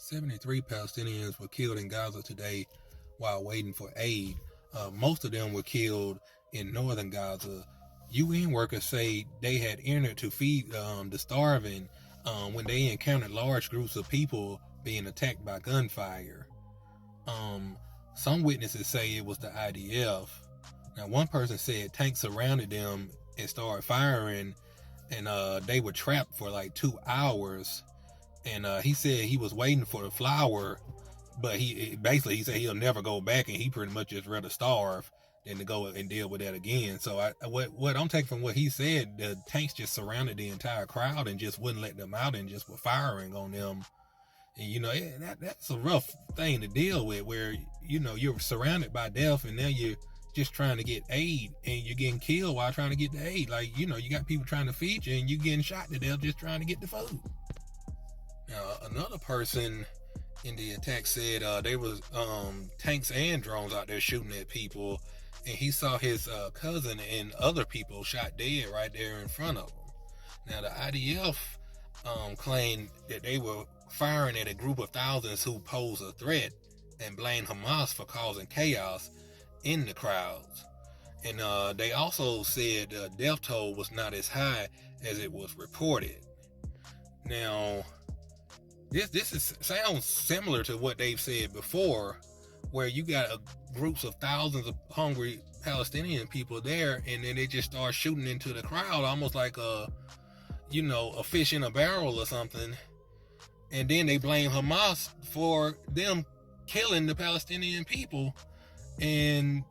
73 Palestinians were killed in Gaza today while waiting for aid. Most of them were killed in northern Gaza. UN workers say they had entered to feed the starving when they encountered large groups of people being attacked by gunfire. Some witnesses say it was the IDF. Now, one person said tanks surrounded them and started firing, and they were trapped for like 2 hours. And he said he was waiting for the flour, but he said he'll never go back, and he pretty much just rather starve than to go and deal with that again. So what I'm taking from what he said, the tanks just surrounded the entire crowd and just wouldn't let them out and just were firing on them. And that's a rough thing to deal with, where you're surrounded by death, and now you're just trying to get aid, and you're getting killed while trying to get the aid. Like, you got people trying to feed you, and you're getting shot to death just trying to get the food. Now, another person in the attack said there was tanks and drones out there shooting at people, and he saw his cousin and other people shot dead right there in front of him. Now, the IDF claimed that they were firing at a group of thousands who pose a threat, and blamed Hamas for causing chaos in the crowds. And they also said the death toll was not as high as it was reported. Now, this sounds similar to what they've said before, where you got groups of thousands of hungry Palestinian people there, and then they just start shooting into the crowd, almost like a fish in a barrel or something. And then they blame Hamas for them killing the Palestinian people. And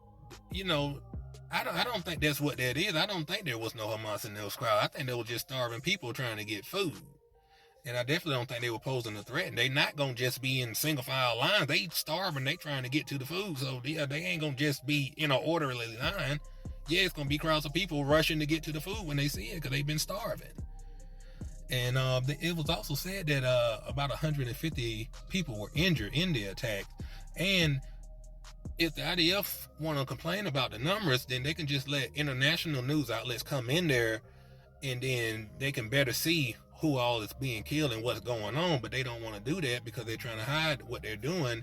I don't think that's what that is. I don't think there was no Hamas in those crowds. I think they were just starving people trying to get food. And I definitely don't think they were posing a threat. And they not going to just be in single file lines. They starving. They trying to get to the food. So they ain't going to just be in an orderly line. Yeah, it's going to be crowds of people rushing to get to the food when they see it, because they've been starving. And it was also said that about 150 people were injured in the attack. And if the IDF want to complain about the numbers, then they can just let international news outlets come in there, and then they can better see who all is being killed and what's going on. But they don't want to do that because they're trying to hide what they're doing,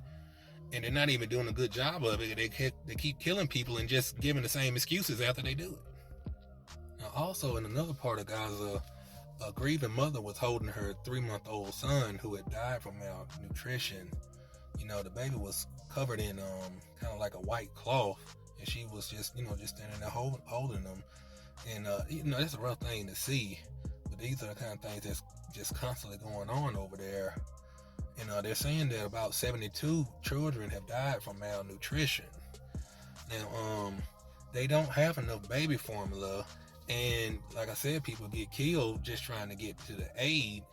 and they're not even doing a good job of it. They keep killing people and just giving the same excuses after they do it. Now, also in another part of Gaza, a grieving mother was holding her 3-month-old son who had died from malnutrition. The baby was covered in kind of like a white cloth, and she was just standing there holding them. And that's a rough thing to see. But these are the kind of things that's just constantly going on over there. And they're saying that about 72 children have died from malnutrition. Now, they don't have enough baby formula. And like I said, people get killed just trying to get to the aid.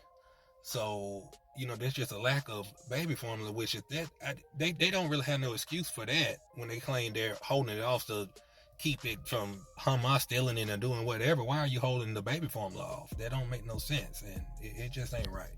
So, there's just a lack of baby formula, which is that they don't really have no excuse for that when they claim they're holding it off to keep it from Hamas stealing it or doing whatever. Why are you holding the baby formula off? That don't make no sense, and it just ain't right.